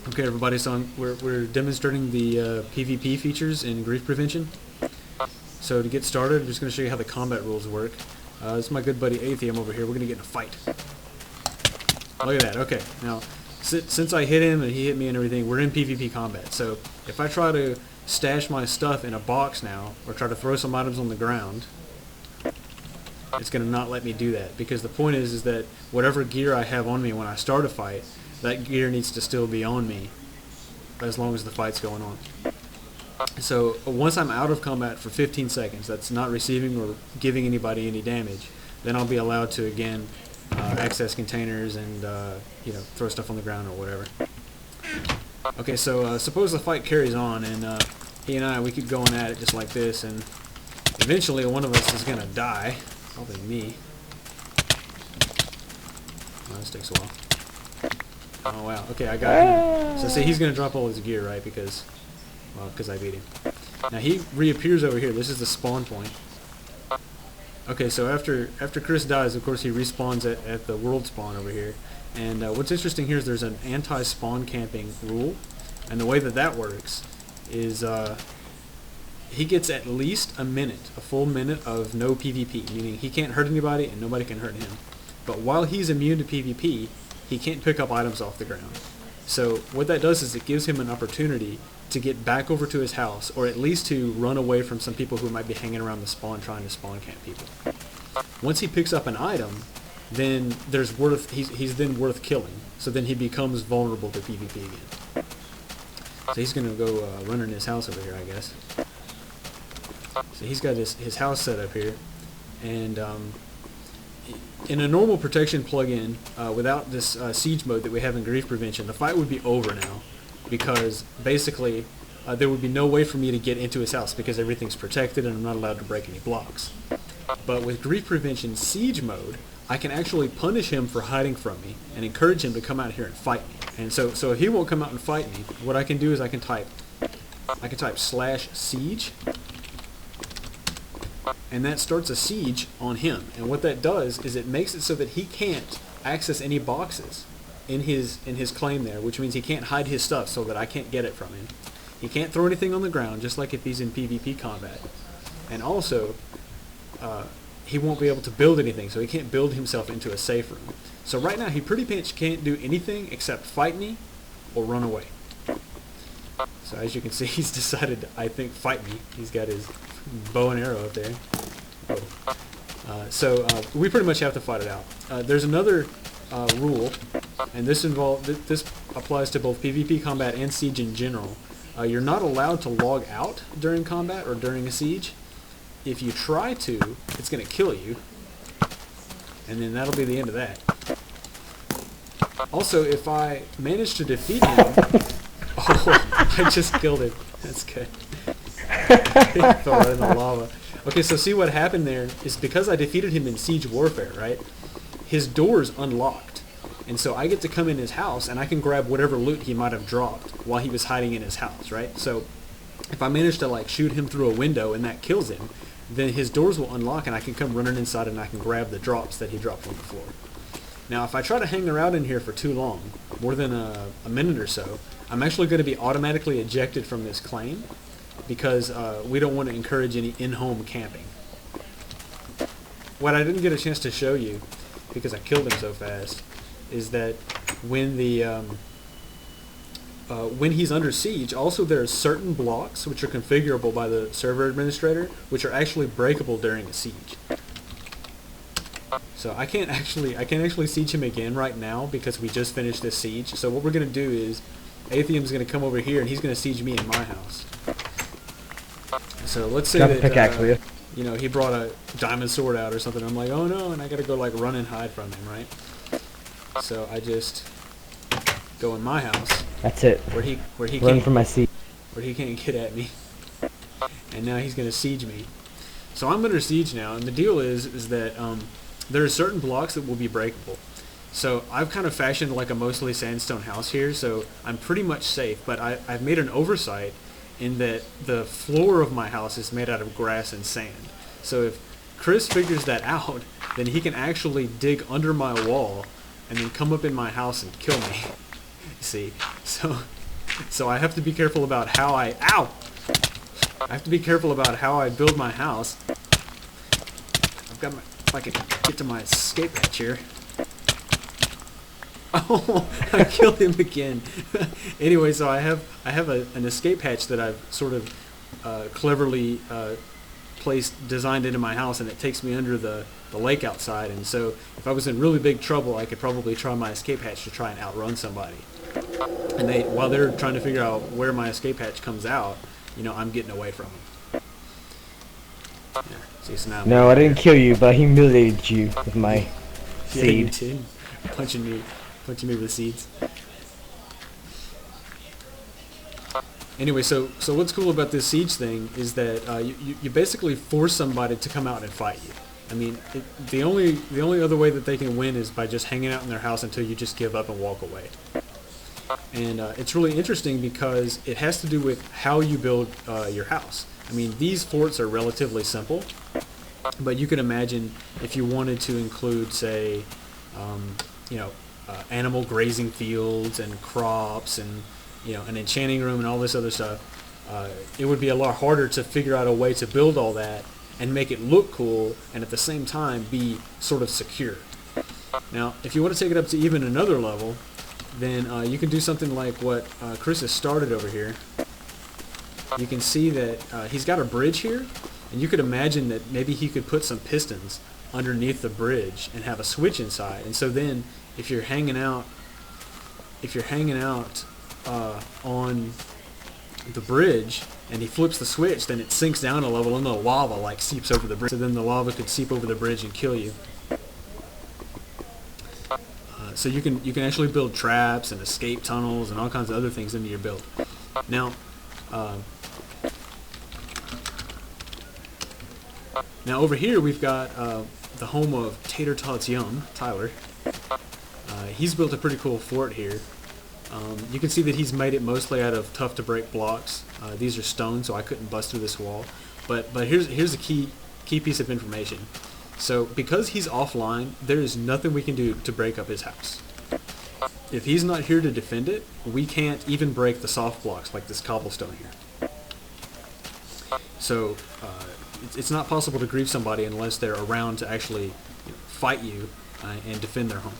Okay, everybody, so we're demonstrating the PvP features in grief prevention. So to get started, I'm just going to show you how the combat rules work. This is my good buddy Atheum over here. We're going to get in a fight. Look at that. Okay, now, since I hit him and he hit me and everything, we're in PvP combat. So if I try to stash my stuff in a box now, or try to throw some items on the ground, it's going to not let me do that. Because the point is that whatever gear I have on me when I start a fight, that gear needs to still be on me as long as the fight's going on. So once I'm out of combat for 15 seconds, that's not receiving or giving anybody any damage, then I'll be allowed to again access containers and throw stuff on the ground or whatever. Okay, so suppose the fight carries on and he and I, we keep going at it just like this, and eventually one of us is going to die. Probably me. Oh, this takes a while. Oh wow, okay, I got him. So see, he's going to drop all his gear, right, because I beat him. Now he reappears over here. This is the spawn point. Okay, so after Chris dies, of course he respawns at the world spawn over here. And what's interesting here is there's an anti-spawn camping rule. And the way that works is he gets at least a full minute of no PvP, meaning he can't hurt anybody and nobody can hurt him. But while he's immune to PvP, he can't pick up items off the ground. So what that does is it gives him an opportunity to get back over to his house, or at least to run away from some people who might be hanging around the spawn trying to spawn camp people. Once he picks up an item, then he's then worth killing. So then he becomes vulnerable to PvP again. So he's going to go run in his house over here, I guess. So he's got his house set up here, and in a normal protection plugin, without this siege mode that we have in grief prevention, the fight would be over now, because basically there would be no way for me to get into his house because everything's protected and I'm not allowed to break any blocks. But with grief prevention siege mode, I can actually punish him for hiding from me and encourage him to come out here and fight me. And so if he won't come out and fight me, what I can do is I can type /siege, and that starts a siege on him. And what that does is it makes it so that he can't access any boxes in his claim there, which means he can't hide his stuff so that I can't get it from him. He can't throw anything on the ground, just like if he's in PvP combat. And also, he won't be able to build anything, so he can't build himself into a safe room. So right now, he pretty much can't do anything except fight me or run away. So as you can see, he's decided to, I think, fight me. He's got his bow and arrow up there. So we pretty much have to fight it out. There's another rule, and this applies to both PvP combat and siege in general. You're not allowed to log out during combat or during a siege. If you try to, it's going to kill you, and then that'll be the end of that. Also, if I manage to defeat him... Oh, I just killed him. That's good. Fell right in the lava. Okay, so see what happened there is because I defeated him in siege warfare, right? His door's unlocked. And so I get to come in his house and I can grab whatever loot he might have dropped while he was hiding in his house, right? So if I manage to shoot him through a window and that kills him, then his doors will unlock and I can come running inside and I can grab the drops that he dropped on the floor. Now if I try to hang around in here for too long, more than a minute or so, I'm actually going to be automatically ejected from this claim because we don't want to encourage any in-home camping. What I didn't get a chance to show you, because I killed him so fast, is that when he's under siege, also there are certain blocks which are configurable by the server administrator, which are actually breakable during a siege. So I can't actually siege him again right now because we just finished this siege. So what we're going to do is Atheum's going to come over here and he's going to siege me in my house. So let's say that he brought a diamond sword out or something. I'm like, oh no, and I got to go run and hide from him, right? So I just go in my house. That's it. Where he run from my seat. Where he can't get at me. And now he's going to siege me. So I'm under siege now, and the deal is that there are certain blocks that will be breakable. So I've kind of fashioned a mostly sandstone house here, so I'm pretty much safe. But I've made an oversight in that the floor of my house is made out of grass and sand. So if Chris figures that out, then he can actually dig under my wall and then come up in my house and kill me. See, So, so I have to be careful about how I have to be careful about how I build my house. I've got my, if I could get to my escape hatch here. Oh, I killed him again. Anyway, so I have an escape hatch that I've sort of cleverly designed into my house, and it takes me under the lake outside. And so if I was in really big trouble, I could probably try my escape hatch to try and outrun somebody. And while they're trying to figure out where my escape hatch comes out, you know, I'm getting away from them. Yeah, see, so now No, I didn't kill you, but I humiliated you with my yeah, you seed. did. Punching me with the seeds. Anyway, so what's cool about this siege thing is that you basically force somebody to come out and fight you. I mean, the only other way that they can win is by just hanging out in their house until you just give up and walk away. And it's really interesting because it has to do with how you build your house. I mean, these forts are relatively simple, but you can imagine if you wanted to include, say, you know, animal grazing fields and crops and, you know, an enchanting room and all this other stuff, it would be a lot harder to figure out a way to build all that and make it look cool and at the same time be sort of secure. Now, if you want to take it up to even another level, then you can do something like what Chris has started over here. You can see that he's got a bridge here, and you could imagine that maybe he could put some pistons underneath the bridge and have a switch inside. And so then, if you're hanging out on the bridge and he flips the switch, then it sinks down a level and the lava like seeps over the bridge. So then the lava could seep over the bridge and kill you. So you can actually build traps and escape tunnels and all kinds of other things into your build. Now, over here we've got the home of Tater Tots Yum, Tyler. He's built a pretty cool fort here. You can see that he's made it mostly out of tough to break blocks. These are stone, so I couldn't bust through this wall. But here's a key piece of information. So because he's offline, there is nothing we can do to break up his house. If he's not here to defend it, we can't even break the soft blocks like this cobblestone here. So it's not possible to grieve somebody unless they're around to actually fight you and defend their home.